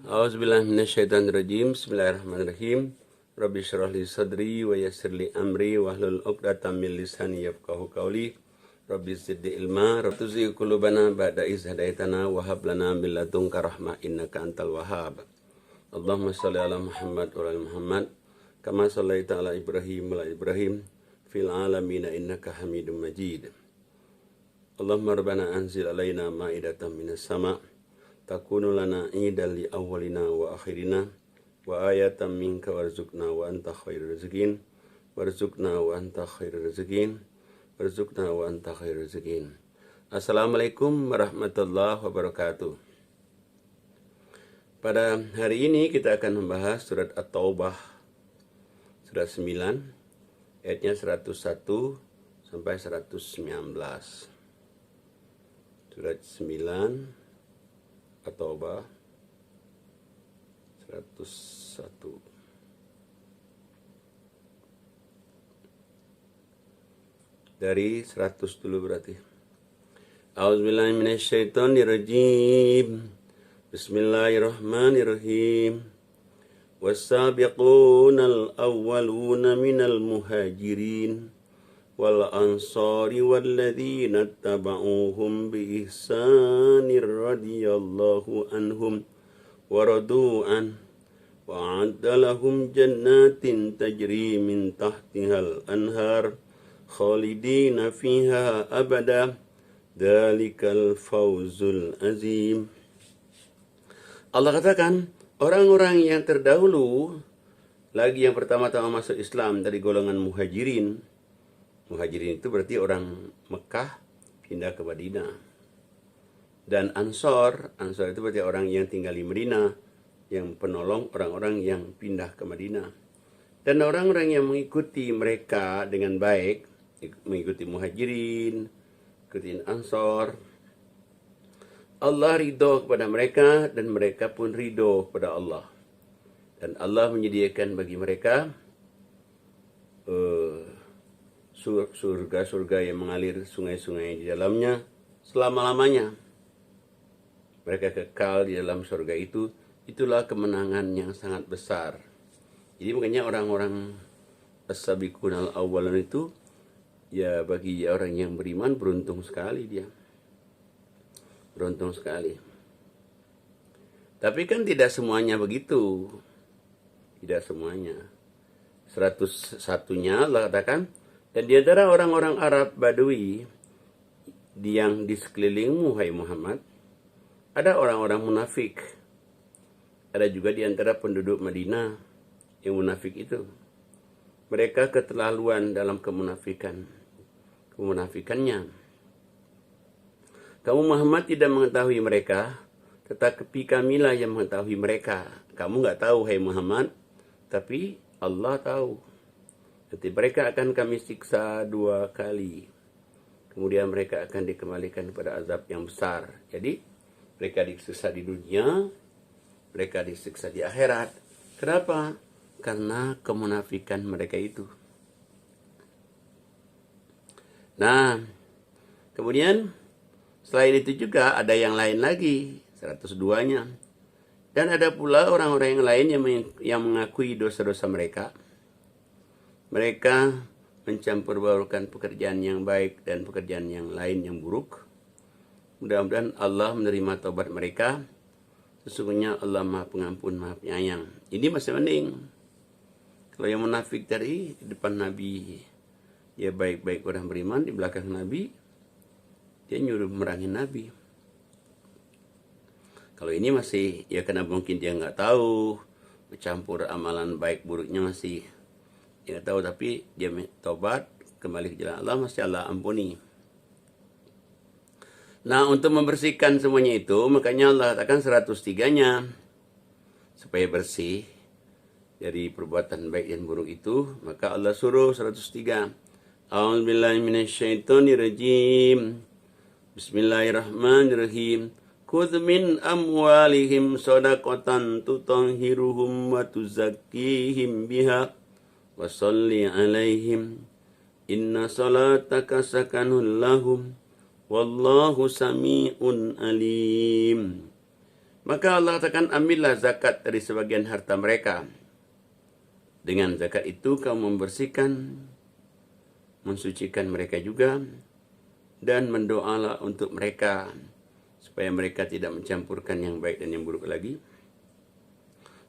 A'udzubillahi minasyaitonirrajim. Bismillahirrahmanirrahim. Rabbi shrah li sadri wa yassir li amri wahlul 'uqdatam min lisani yafqahu qawli. Rabbi zidni ilma, rabbi tuzigh qulubana ba'da idh hadaitana wa hab lana min ladunka rahmah innaka antal wahhab. Allahumma shalli ala Muhammad wa ala Muhammad kama shallaita ala Ibrahim wa ala Ibrahim fil alamin innaka Hamidum Majid. Allahumma rabbana anzil alaina ma'idatan minas sama' takunu lana idan li awwalina wa akhirina wa ayatan minka warzuqna wa anta khairur rizqin warzuqna wa anta khairur rizqin warzuqna wa anta khairur rizqin. Assalamualaikum warahmatullahi wabarakatuh. Pada hari ini kita akan membahas surat At-Taubah, surat 9 ayatnya 101 sampai 119. Surat 9 At-Taubah 101. Dari 100 dulu berarti. A'udzubillahi minasyaitonirrajim. Bismillahirrahmanirrahim. Was-sabiqunal awwaluna minal muhajirin wal ansari walladzina tabauhum bi ihsanir radhiyallahu anhum wa radu an wa a'adda lahum jannatin tajri min tahtihal anhar khalidina fiha abada dzalikal fawzul azim. Allah katakan, orang-orang yang terdahulu, lagi yang pertama-tama masuk Islam dari golongan muhajirin. Muhajirin itu berarti orang Mekah pindah ke Madinah. Dan Ansor itu berarti orang yang tinggal di Madinah, yang penolong orang-orang yang pindah ke Madinah. Dan orang-orang yang mengikuti mereka dengan baik, mengikuti Muhajirin, mengikuti Ansor, Allah ridho kepada mereka dan mereka pun ridho kepada Allah. Dan Allah menyediakan bagi mereka surga-surga yang mengalir sungai-sungai di dalamnya selama-lamanya. Mereka kekal di dalam surga itu. Itulah kemenangan yang sangat besar. Jadi makanya orang-orang as-sabiqun al-awwalun itu, ya bagi orang yang beriman beruntung sekali dia. Beruntung sekali. Tapi kan tidak semuanya begitu. Tidak semuanya. 101-nya Allah katakan, dan di antara orang-orang Arab Badui yang di sekelilingmu, hai Muhammad, ada orang-orang munafik. Ada juga di antara penduduk Madinah yang munafik itu. Mereka keterlaluan dalam kemunafikannya. Kamu Muhammad tidak mengetahui mereka, tetapi kamilah yang mengetahui mereka. Kamu nggak tahu, hai Muhammad, tapi Allah tahu. Jadi mereka akan kami siksa 2 kali. Kemudian mereka akan dikembalikan kepada azab yang besar. Jadi mereka disiksa di dunia, mereka disiksa di akhirat. Kenapa? Karena kemunafikan mereka itu. Nah, kemudian selain itu juga ada yang lain lagi, 102-nya. Dan ada pula orang-orang yang lain yang mengakui dosa-dosa mereka. Mereka mencampur baurkan pekerjaan yang baik dan pekerjaan yang lain yang buruk. Mudah-mudahan Allah menerima taubat mereka. Sesungguhnya Allah Maha Pengampun, Maha Penyayang. Ini masih mending. Kalau yang munafik dari depan Nabi, dia baik-baik orang beriman, di belakang Nabi, dia nyuruh merangin Nabi. Kalau ini masih, ya karena mungkin dia nggak tahu, bercampur amalan baik buruknya masih dia nggak tahu, tapi dia taubat, kembali ke jalan Allah, masih Allah ampuni. Nah, untuk membersihkan semuanya itu, makanya Allah katakan 103-nya, supaya bersih dari perbuatan baik dan buruk itu, maka Allah suruh 103. A'udzubillahi minasyaitonirrajim. Bismillahirrahmanirrahim. Khudh min amwalihim shadaqatan tutahhiruhum wa tuzakkihim biha wa sholli alaihim inna salataka sakanun lahum wallahu sami'un alim. Maka Allah katakan, ambillah zakat dari sebagian harta mereka. Dengan zakat itu kamu membersihkan, mensucikan mereka juga, dan mendoalah untuk mereka supaya mereka tidak mencampurkan yang baik dan yang buruk lagi.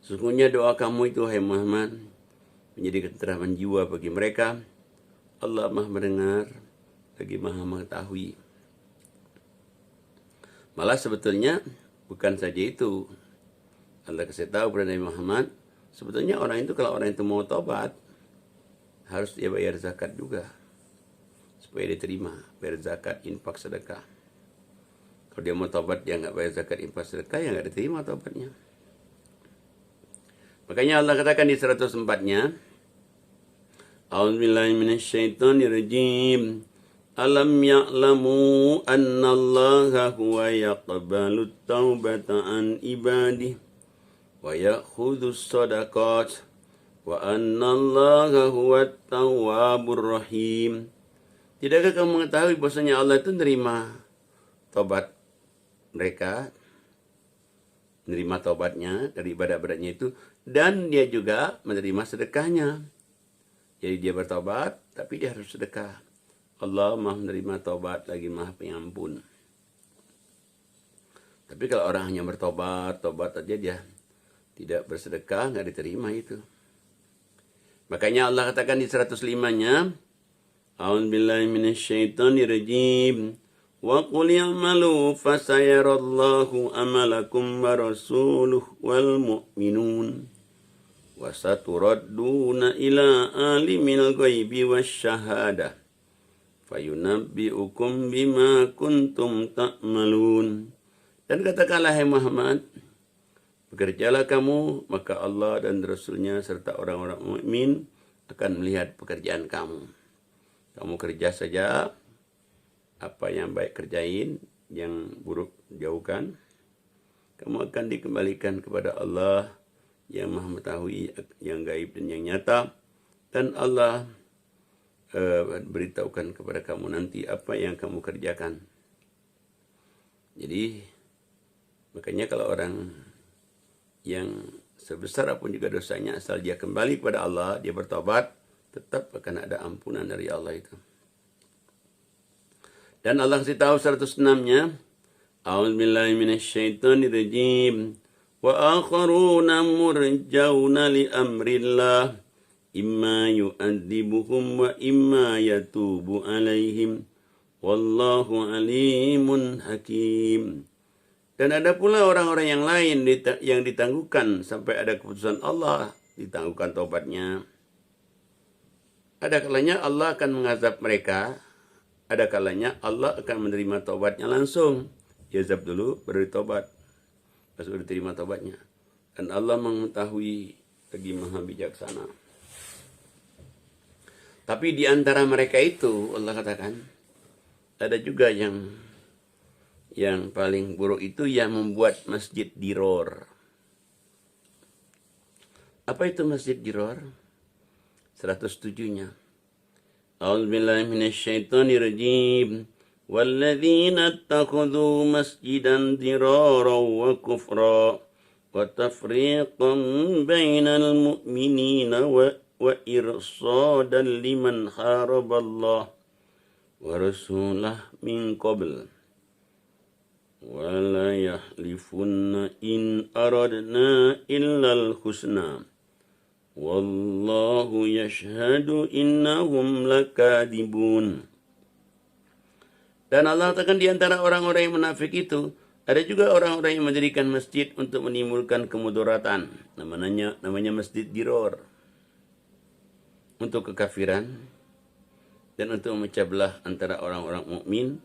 Sesungguhnya doa kamu itu, hai Muhammad, menjadi keteraman jiwa bagi mereka. Allah Maha mendengar lagi Maha mengetahui. Malah sebetulnya bukan saja itu. Allah kasih tahu kepada Nabi Muhammad, sebetulnya orang itu kalau orang itu mau tobat, harus dia bayar zakat juga. Supaya diterima, bayar zakat, infak, sedekah. Kalau dia mau tobat, dia nggak bayar zakat, infak, sedekah, ya nggak diterima tobatnya. Makanya Allah katakan di 104-nya, A'udzubillahi minasyaitonirrajim. Alam ya'lamu annallaha huwa yaqbalu taubata an ibadih wa ya'khudus sadaqat wa annallaha huwa tawwabur rahim. Tidakkah kamu mengetahui bahwasanya Allah itu menerima tobat mereka, menerima tobatnya dari ibadah-ibadahnya itu, dan dia juga menerima sedekahnya. Jadi dia bertobat, tapi dia harus sedekah. Allah Maha menerima tobat lagi Maha pengampun. Tapi kalau orang hanya bertobat, tobat aja dia tidak bersedekah, nggak diterima itu. Makanya Allah katakan di 105-nya, A'udzubillahi minasyaitonirrajim. Wa qul ya'malu fasayarallahu amalakum wa rasuluhu wal mu'minun. Wa saturadduna ila alimil ghaibi wasyahadah. Fayunabbi'ukum bima kuntum ta'malun. Dan katakanlah, hai Muhammad, bekerjalah kamu, maka Allah dan Rasulnya serta orang-orang mukmin akan melihat pekerjaan kamu. Kamu kerja saja, apa yang baik kerjain, yang buruk jauhkan. Kamu akan dikembalikan kepada Allah yang Maha mengetahui yang gaib dan yang nyata. Dan Allah beritahukan kepada kamu nanti apa yang kamu kerjakan. Jadi makanya kalau orang yang sebesar apapun juga dosanya, asal dia kembali kepada Allah, dia bertobat, tetap akan ada ampunan dari Allah itu. Dan Allah kasih tahu 106-nya, A'udzubillahi minasyaitonirrajim. Wa akharuna murjauna li amrillah. Imma yu'adzibuhum wa imma yatubu alaihim. Wallahu alimun hakim. Dan ada pula orang-orang yang lain yang ditangguhkan sampai ada keputusan Allah, ditangguhkan taubatnya. Ada kalanya Allah akan mengazab mereka, ada kalanya Allah akan menerima taubatnya langsung. Diazab dulu, baru ditaubat, baru diterima taubatnya. Dan Allah mengetahui lagi Maha bijaksana. Tapi di antara mereka itu, Allah katakan, ada juga yang paling buruk itu yang membuat masjid diror. Apa itu masjid diror? 107-nya. A'udzubillahi minasyaitonirrajim. Walladzina ittakhadhu masjidan diraran wa kufra wa tafriqan bainal mu'minina wa irsadan liman haraballah wa rasulah min qabl. Wala yahlifunna in aradna illal husna. Wallahu yashhadu innahum lakadibun. Dan Allah katakan di antara orang-orang yang munafik itu, ada juga orang-orang yang mendirikan masjid untuk menimbulkan kemudaratan. Namanya masjid diror. Untuk kekafiran dan untuk memecah belah antara orang-orang mukmin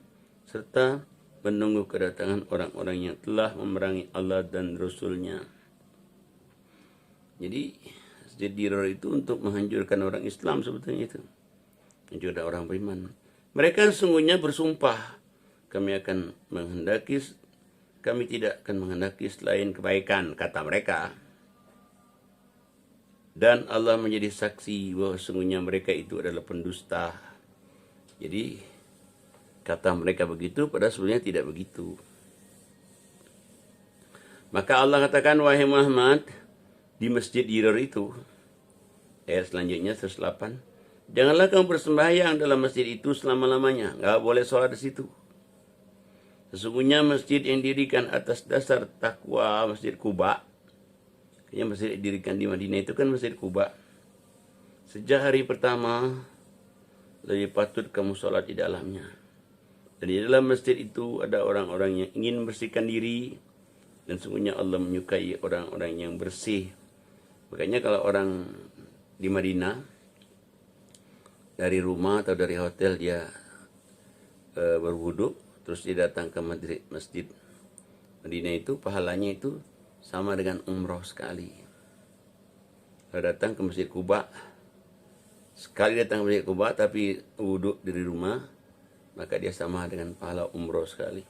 serta menunggu kedatangan orang-orang yang telah memerangi Allah dan Rasul-Nya. Jadi masjid diror itu untuk menghancurkan orang Islam sebetulnya itu. Hancurkan orang beriman. Mereka sesungguhnya bersumpah, kami tidak akan menghendaki selain kebaikan, kata mereka. Dan Allah menjadi saksi bahwa sesungguhnya mereka itu adalah pendusta. Jadi kata mereka begitu, padahal sebenarnya tidak begitu. Maka Allah katakan, wahai Muhammad, di Masjid Dirar itu, ayat selanjutnya 108, janganlah kamu bersembahyang dalam masjid itu selama-lamanya. Nggak boleh sholat di situ. Sesungguhnya masjid yang didirikan atas dasar takwa, Masjid Quba, yang masjid didirikan di Madinah itu kan Masjid Quba. Sejak hari pertama, lebih patut kamu sholat di dalamnya. Dan di dalam masjid itu ada orang-orang yang ingin membersihkan diri, dan sesungguhnya Allah menyukai orang-orang yang bersih. Makanya kalau orang di Madinah, dari rumah atau dari hotel dia berwudu, terus dia datang ke masjid Madinah itu, pahalanya itu sama dengan umroh sekali. Kalau datang ke Masjid Quba, sekali datang ke Masjid Quba tapi wudu dari rumah, maka dia sama dengan pahala umroh sekali.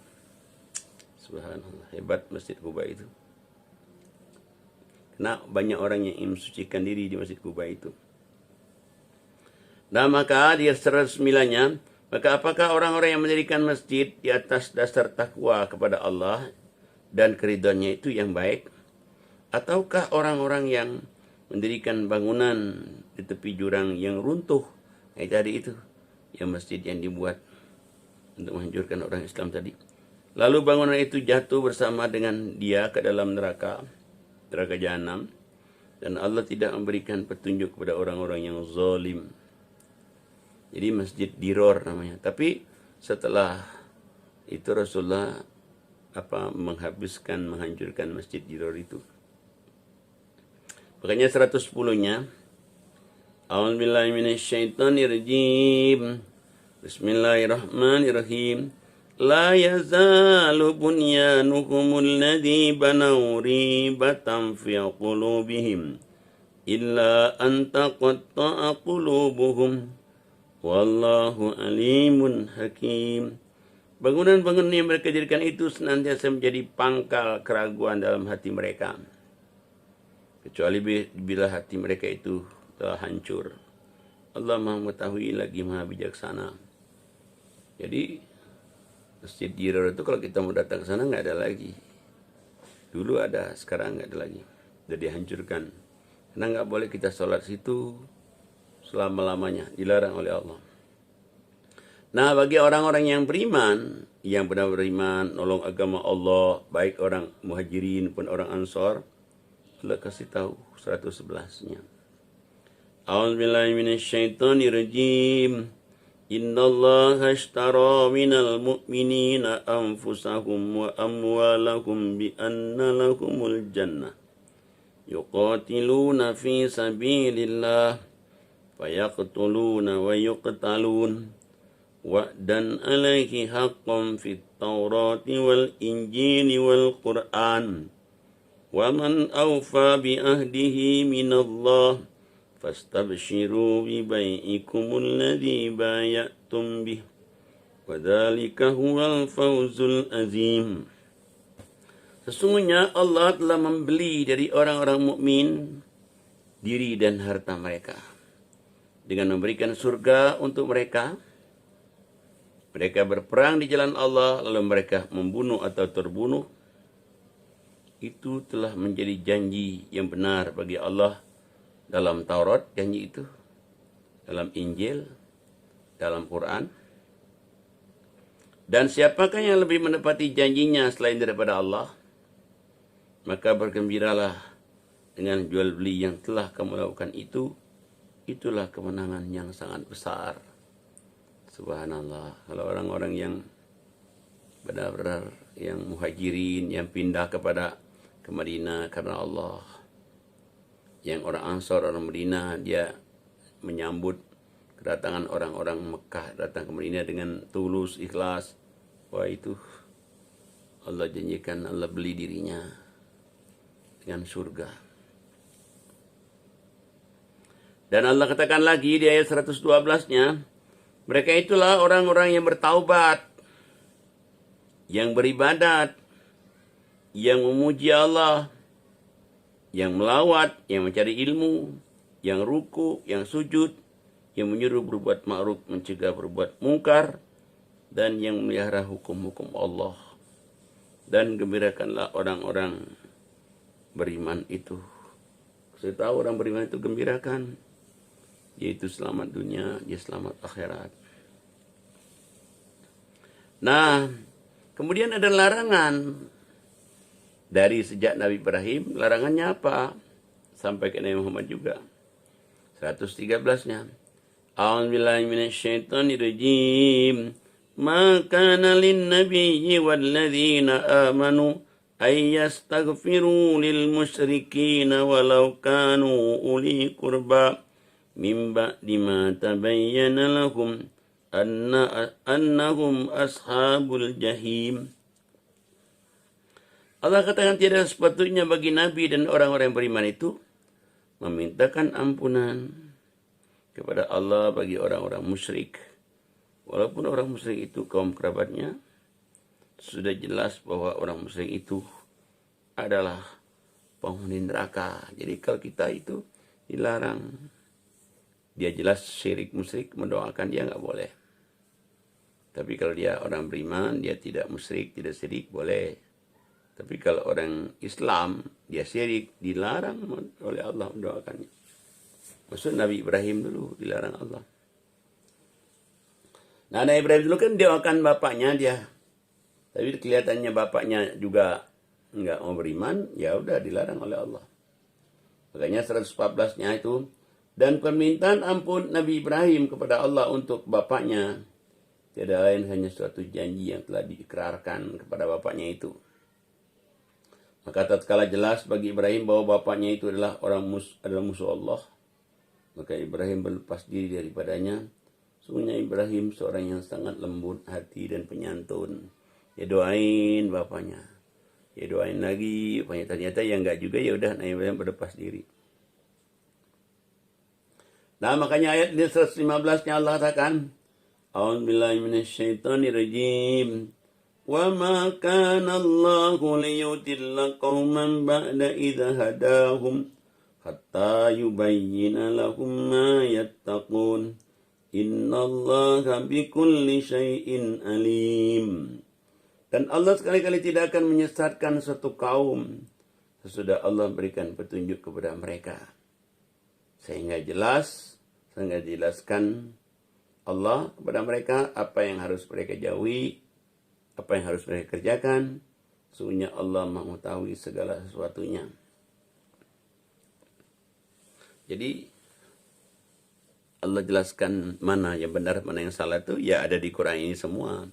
Subhanallah, hebat Masjid Quba itu. Karena banyak orang yang ingin mensucikan diri di Masjid Quba itu. Nah, maka di 109-nya, maka apakah orang-orang yang mendirikan masjid di atas dasar takwa kepada Allah dan keridhaannya itu yang baik, ataukah orang-orang yang mendirikan bangunan di tepi jurang yang runtuh, kayak tadi itu, yang masjid yang dibuat untuk menghancurkan orang Islam tadi. Lalu bangunan itu jatuh bersama dengan dia ke dalam neraka jahanam, dan Allah tidak memberikan petunjuk kepada orang-orang yang zalim. Jadi Masjid Dirar namanya. Tapi setelah itu Rasulullah menghancurkan Masjid Dirar itu. Makanya 110-nya, A'udzubillahi minasyaitonirrajim. Bismillahirrahmanirrahim. La yazalu bunyanuhumul ladzi banaw ribatan fi qulubihim illa an taqatta'a qulubuhum wallahu alimun hakim. Bangunan-bangunan yang mereka dirikan itu senantiasa menjadi pangkal keraguan dalam hati mereka, kecuali bila hati mereka itu telah hancur. Allah Maha mengetahui lagi Maha bijaksana. Jadi Masjid Dirar itu kalau kita mau datang ke sana nggak ada lagi. Dulu ada, sekarang nggak ada lagi. Sudah dihancurkan. Karena nggak boleh kita sholat situ selama-lamanya. Dilarang oleh Allah. Nah, bagi orang-orang yang beriman, yang benar beriman, nolong agama Allah, baik orang muhajirin pun orang ansor, Allah kasih tahu 111-nya. A'udzubillahi minasyaitonirrajim. Innallaha ashtara minal mu'minina anfusahum wa amwalahum bi anna lahumul jannah. Yuqatiluna fi sabilillah fayaqtuluna wa yuqtalun. Wa'dan alaihi haqqan fit Taurati wal Injili wal Qur'an. Wa man awfa bi ahdihi minallah fastabshiru bi bai'ikumul ladzi bay'atum bih wa dzalika huwal fawzul azim. Sesungguhnya Allah telah membeli dari orang-orang mukmin diri dan harta mereka dengan memberikan surga untuk mereka. Mereka berperang di jalan Allah lalu mereka membunuh atau terbunuh. Itu telah menjadi janji yang benar bagi Allah dalam Taurat, janji itu, dalam Injil, dalam Quran. Dan siapakah yang lebih menepati janjinya selain daripada Allah? Maka bergembiralah dengan jual beli yang telah kamu lakukan itu. Itulah kemenangan yang sangat besar. Subhanallah. Kalau orang-orang yang benar-benar yang muhajirin, yang pindah ke Madinah karena Allah, yang orang Ansor, orang Madinah, dia menyambut kedatangan orang-orang Mekah datang ke Madinah dengan tulus, ikhlas. Wah, itu Allah janjikan, Allah beli dirinya dengan surga. Dan Allah katakan lagi di ayat 112-nya, mereka itulah orang-orang yang bertaubat, yang beribadat, yang memuji Allah, yang melawat, yang mencari ilmu, yang ruku, yang sujud, yang menyuruh berbuat ma'ruf, mencegah berbuat mungkar, dan yang memelihara hukum-hukum Allah. Dan gembirakanlah orang-orang beriman itu. Saya tahu orang beriman itu gembirakan, yaitu selamat dunia, dia selamat akhirat. Nah, kemudian ada larangan dari sejak Nabi Ibrahim. Larangannya apa? Sampai ke Nabi Muhammad juga. 113-nya. A'udzubillahi minasyaitonirrajim. Ma kana lin-nabiyyi walladzina amanu ay yastaghfiru lil musyrikin walau kanu uli qurba min ba'di ma tabayyana lahum annahum ashabul jahim. Allah katakan tidak sepatutnya bagi Nabi dan orang-orang yang beriman itu memintakan ampunan kepada Allah bagi orang-orang musyrik. Walaupun orang musyrik itu kaum kerabatnya, sudah jelas bahwa orang musyrik itu adalah penghuni neraka. Jadi kalau kita itu dilarang. Dia jelas syirik musyrik, mendoakan dia nggak boleh. Tapi kalau dia orang beriman, dia tidak musyrik, tidak syirik, boleh. Tapi kalau orang Islam, dia syirik, dilarang oleh Allah mendoakannya. Maksud Nabi Ibrahim dulu dilarang Allah. Nah, Nabi Ibrahim dulu kan doakan bapaknya dia. Tapi kelihatannya bapaknya juga nggak mau beriman, ya udah dilarang oleh Allah. Makanya 114-nya itu, dan permintaan ampun Nabi Ibrahim kepada Allah untuk bapaknya tiada lain hanya suatu janji yang telah diikrarkan kepada bapaknya itu. Maka tatkala jelas bagi Ibrahim bahwa bapaknya itu adalah adalah musuh Allah, maka Ibrahim berlepas diri daripadanya. Sungguhnya Ibrahim seorang yang sangat lembut hati dan penyantun. Ya doain bapaknya, ya doain lagi, bapaknya ternyata yang enggak juga, ya udah Nabi Ibrahim berlepas diri. Nah, makanya ayat di 115-nya Allah katakan, A'udzubillahi minasyaitonirrajim. Wa ma kana Allahu liyudilla qauman ba'da idza hadahum hatta yubayyina lahum ma yattaqun. Innallaha bikulli syai'in alim. Dan Allah sekali-kali tidak akan menyesatkan suatu kaum sesudah Allah berikan petunjuk kepada mereka. Sehingga jelaskan Allah kepada mereka apa yang harus mereka jauhi, apa yang harus mereka kerjakan. Sesungguhnya Allah Maha mengetahui segala sesuatunya. Jadi Allah jelaskan mana yang benar, mana yang salah itu ya ada di Quran ini semua.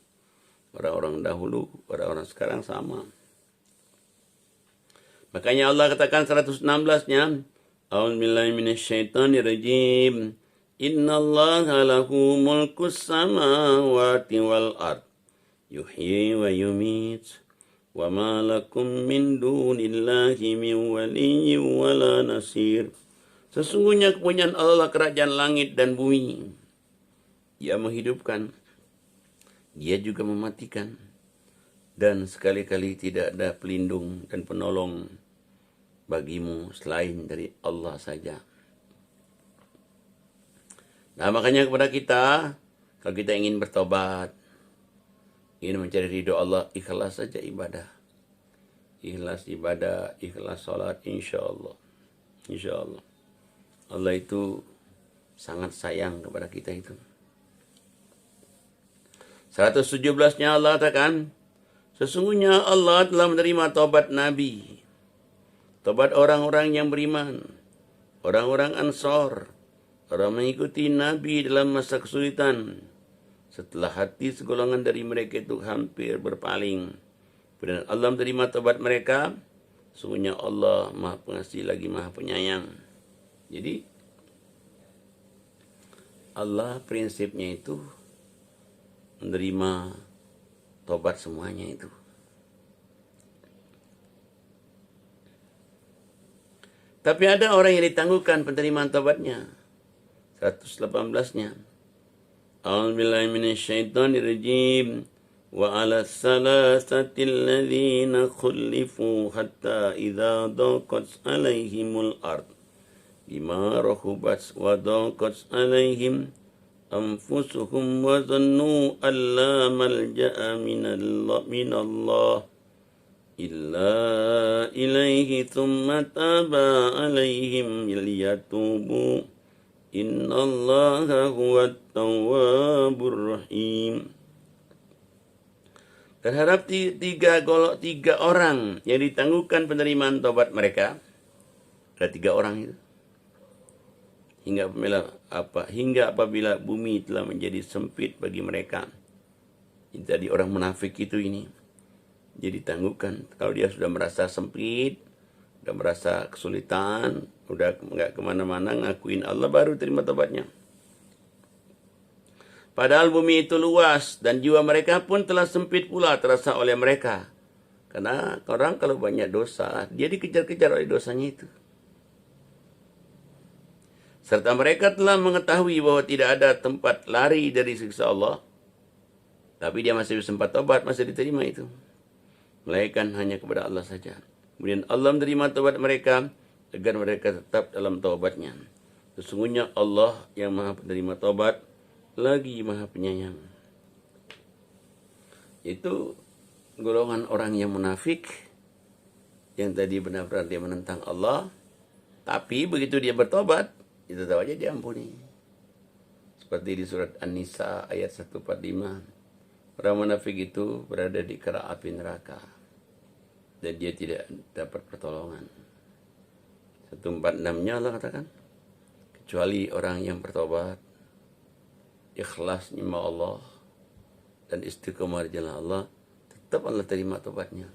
Orang-orang dahulu, orang-orang sekarang sama. Makanya Allah katakan 116-nya, A'udzubillahi minasyaitonirrajim. Innallaha lahu mulkus samawati wal ard. Yuhyi wa yumit. Wa ma lakum min dunillahi min waliyyin wala nasir. Sesungguhnya kepunyaan Allah kerajaan langit dan bumi. Dia menghidupkan. Dia juga mematikan. Dan sekali-kali tidak ada pelindung dan penolong bagimu selain dari Allah saja. Nah, makanya kepada kita, kalau kita ingin bertobat, ingin mencari ridho Allah, ikhlas saja ibadah. Ikhlas ibadah, ikhlas salat, insya Allah. Insya Allah. Allah itu sangat sayang kepada kita itu. 117-nya Allah katakan, sesungguhnya Allah telah menerima taubat Nabi, taubat orang-orang yang beriman, orang-orang Ansor, orang mengikuti Nabi dalam masa kesulitan, setelah hati segolongan dari mereka itu hampir berpaling. Dan Allah menerima taubat mereka, sesungguhnya Allah Maha Pengasih lagi Maha Penyayang. Jadi Allah prinsipnya itu menerima tobat semuanya itu. Tapi ada orang yang ditangguhkan penerimaan tobatnya. 118-nya. A'udzubillahi minasyaitonirrajim. Wa 'ala salasatil ladzina khulifu hatta idza daqat 'alaihimul ard bima rahubat wa daqat 'alaihim anfusuhum wa dhannu alla malja'a minallah إلا إليه ثم تاب عليهم ليتوبوا إن الله هو التواب الرحيم. Terhadap tiga orang yang ditangguhkan penerimaan taubat mereka, ada 3 orang itu. Hingga apabila bumi telah menjadi sempit bagi mereka. Jadi orang munafik itu ini. Jadi tangguhkan. Kalau dia sudah merasa sempit, sudah merasa kesulitan, udah nggak kemana-mana, ngakuin Allah, baru terima taubatnya. Padahal bumi itu luas dan jiwa mereka pun telah sempit pula terasa oleh mereka. Karena orang kalau banyak dosa, dia dikejar-kejar oleh dosanya itu. Serta mereka telah mengetahui bahwa tidak ada tempat lari dari siksa Allah. Tapi dia masih sempat taubat, masih diterima itu. Melainkan hanya kepada Allah saja. Kemudian Allah menerima taubat mereka agar mereka tetap dalam taubatnya. Sesungguhnya Allah yang maha penerima taubat, lagi maha penyayang. Itu golongan orang yang munafik, yang tadi benar-benar dia menentang Allah, tapi begitu dia bertobat, itu tahu aja diampuni. Seperti di surat An-Nisa ayat 145. Orang munafik itu berada di kera api neraka dan dia tidak dapat pertolongan. 146-nya Allah katakan, kecuali orang yang bertobat, ikhlas nyembah Allah dan istiqomah di jalan Allah, tetap Allah terima tobatnya.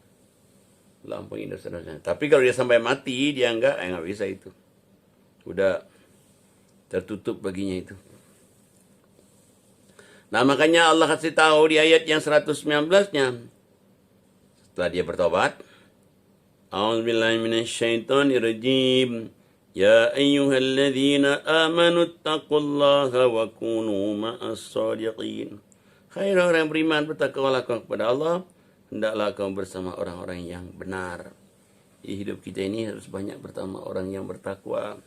Allah ampuni dosa-dosanya. Tapi kalau dia sampai mati, dia enggak bisa itu. Udah tertutup baginya itu. Nah, makanya Allah kasih tahu di ayat yang 119-nya. Setelah dia bertobat, A'udzubillahi minasyaitonirrajim. Ya ayyuhalladzina amanu taqullaha wa kunu ma'as shadiqin. Hai orang yang beriman, bertakwalah kamu kepada Allah, hendaklah kamu bersama orang-orang yang benar. Di hidup kita ini harus banyak bersama orang yang bertakwa,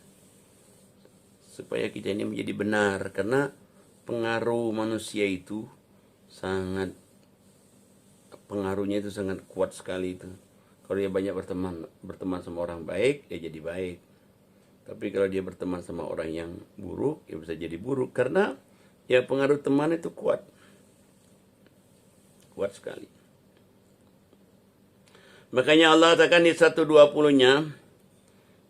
supaya kita ini menjadi benar. Karena pengaruh manusia itu pengaruhnya itu sangat kuat sekali itu. Kalau dia banyak berteman sama orang baik, dia jadi baik. Tapi kalau dia berteman sama orang yang buruk, dia bisa jadi buruk. Karena ya pengaruh teman itu kuat. Kuat sekali. Makanya Allah katakan di 120-nya,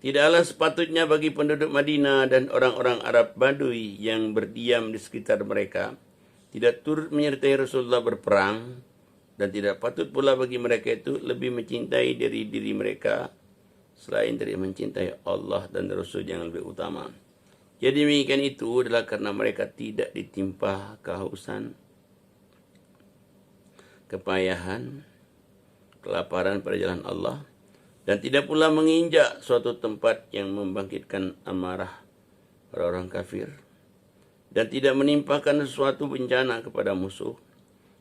tidaklah sepatutnya bagi penduduk Madinah dan orang-orang Arab Badui yang berdiam di sekitar mereka tidak turut menyertai Rasulullah berperang, dan tidak patut pula bagi mereka itu lebih mencintai dari diri mereka selain dari mencintai Allah dan Rasul yang lebih utama. Jadi demikian itu adalah karena mereka tidak ditimpa kehausan, kepayahan, kelaparan pada jalan Allah, dan tidak pula menginjak suatu tempat yang membangkitkan amarah orang-orang kafir, dan tidak menimpakan sesuatu bencana kepada musuh,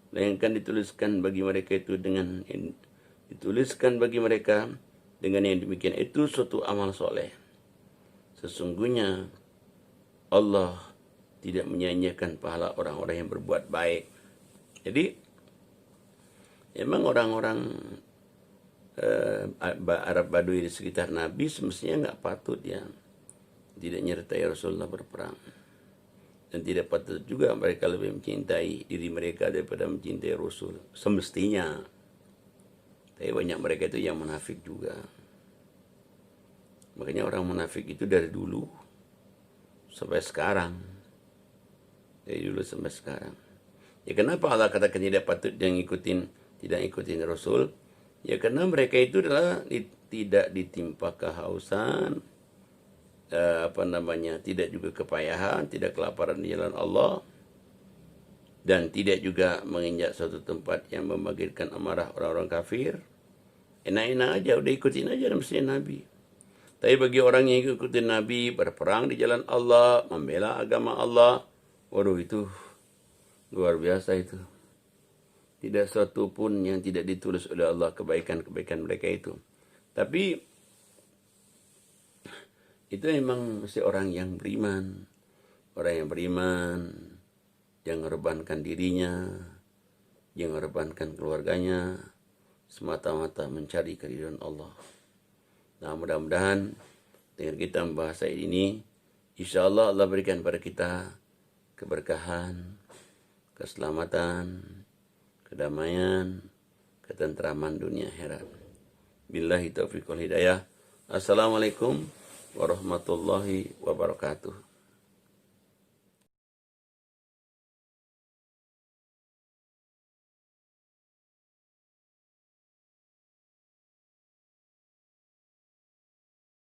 melainkan dituliskan bagi mereka dengan yang demikian itu suatu amal soleh. Sesungguhnya Allah tidak menyia-nyiakan pahala orang-orang yang berbuat baik. Jadi memang orang-orang Arab Badui di sekitar Nabi semestinya nggak patut ya tidak nyertai Rasulullah berperang, dan tidak patut juga mereka lebih mencintai diri mereka daripada mencintai Rasul semestinya. Tapi banyak mereka itu yang munafik juga. Makanya orang munafik itu dari dulu sampai sekarang. Dari dulu sampai sekarang. Ya kenapa Allah katakan tidak patut tidak ikutin Rasul? Ya karena mereka itu adalah tidak ditimpa kehausan, tidak juga kepayahan, tidak kelaparan di jalan Allah, dan tidak juga menginjak suatu tempat yang membangkitkan amarah orang-orang kafir. Enak-enak aja, udah ikutin aja mestinya Nabi. Tapi bagi orang yang ikutin Nabi, berperang di jalan Allah, membela agama Allah, waduh itu luar biasa itu. Tidak suatu pun yang tidak ditulis oleh Allah kebaikan-kebaikan mereka itu. Tapi itu memang mesti orang yang beriman. Orang yang beriman, yang mengorbankan dirinya, yang mengorbankan keluarganya, semata-mata mencari keridhaan Allah. Nah, mudah-mudahan dengan kita membahas ayat ini, insya Allah Allah berikan pada kita keberkahan, keselamatan, kedamaian, ketentraman dunia akhirat. Billahi taufiq wal hidayah. Assalamualaikum warahmatullahi wabarakatuh.